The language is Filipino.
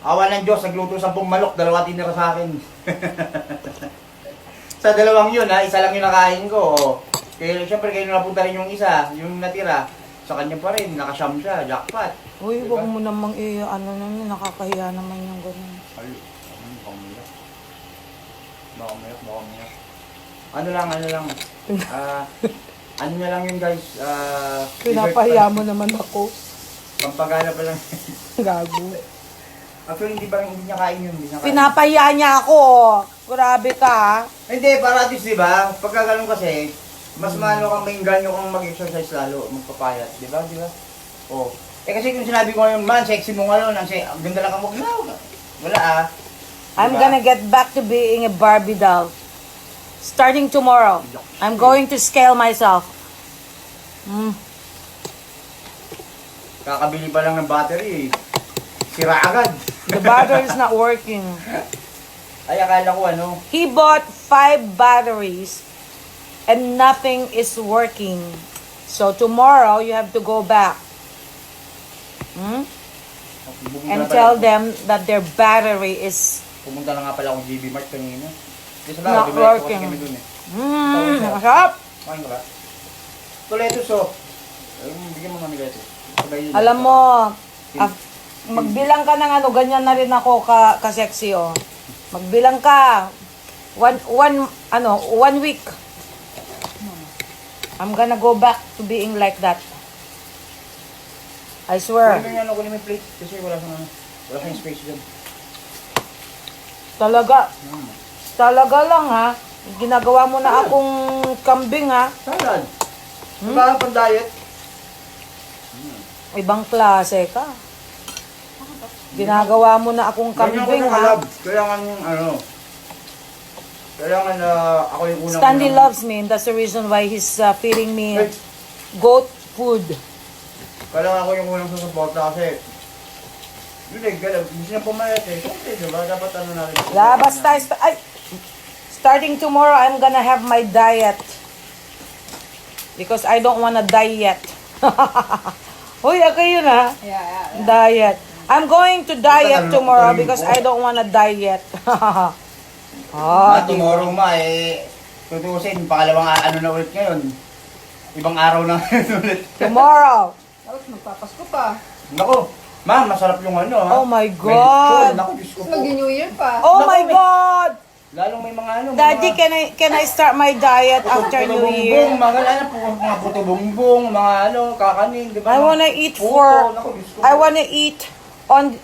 Awa ng Diyos, nagluto 10 manok, 2 tinira sa akin. Sa 2 yun ha, isa lang yung nakain ko. Kaya syempre kayo napunta rin yung isa, yung natira. Sa kanya pa rin, nakasyam siya, jackpot. Uy, Diba? wag mo namang ano naman, nakakahiya naman yung ganun. Ay, baka umiyak. Baka umiyak. Ano lang. Ano na lang yun guys. Pinapahiya mo naman ako. Pampagana pa lang. Gago. Actually, hindi niya kain yun. Hindi niya kain. Pinapahiya niya ako. Grabe ka. Hindi, para at least, di ba? Pagka ganun kasi, mas maano kang maingganyo kang mag-exercise lalo, magpapayat, di ba? Di ba? Oh. Eh kasi kung sinabi ko ngayon, man, sexy mo ngayon, ang ganda lang kang maglaw. Wala ah. I'm Diba? gonna get back to being a Barbie doll. Starting tomorrow. I'm going to scale myself. Kakabili pa lang ng battery eh. Sira agad. The battery is not working. Ay, akala ko ano. He bought 5 batteries and nothing is working. So tomorrow you have to go back and tell them that their battery is Pumunta na nga pala akong GB Mart kanina. Di sa not bago, working. kami dun eh. Masarap. Makain ka ba? Toletos oh. Bigyan mo mami lettuce. Sabay yun. Alam mo, magbilang ka ng ano, ganyan na rin ako ka-sexy, oh. Magbilang ka. One week. I'm gonna go back to being like that. I swear. Kunin mo yung plate. Kasi wala siyang space dyan. Talaga lang ha. Ginagawa mo na akong kambing ha. Salad. Parang pang-diet. Ibang klase ka. Ginagawa mo na akong kambing ha. Kailangan ako yung unang Stanley loves me and that's the reason why he's feeding me goat food. Kailangan ako yung unang susuporta kasi yun eh, hindi na pumayat eh. Siyempre, diba? Dapat ano natin. Labas tayo. Starting tomorrow, I'm gonna have my diet. Because I don't wanna die yet. Uy, okay yun ha? Yeah. Diet. I'm going to diet tomorrow because I don't wanna die yet. Tomorrow tutusin, pangalawang ano na ulit ngayon. Ibang araw na ulit. Tomorrow. Tapos magpapasko pa. Nako, ma, masarap yung ano ha. Oh my God. Nako, Diyos ko po. Mag-New Year pa. Oh my God. Lalong may mga ano. Daddy, can I start my diet after New Year? Mga puto bongbong, mga ano, kakanin, di ba? I wanna eat Puto, naku, Diyos ko po. I wanna eat on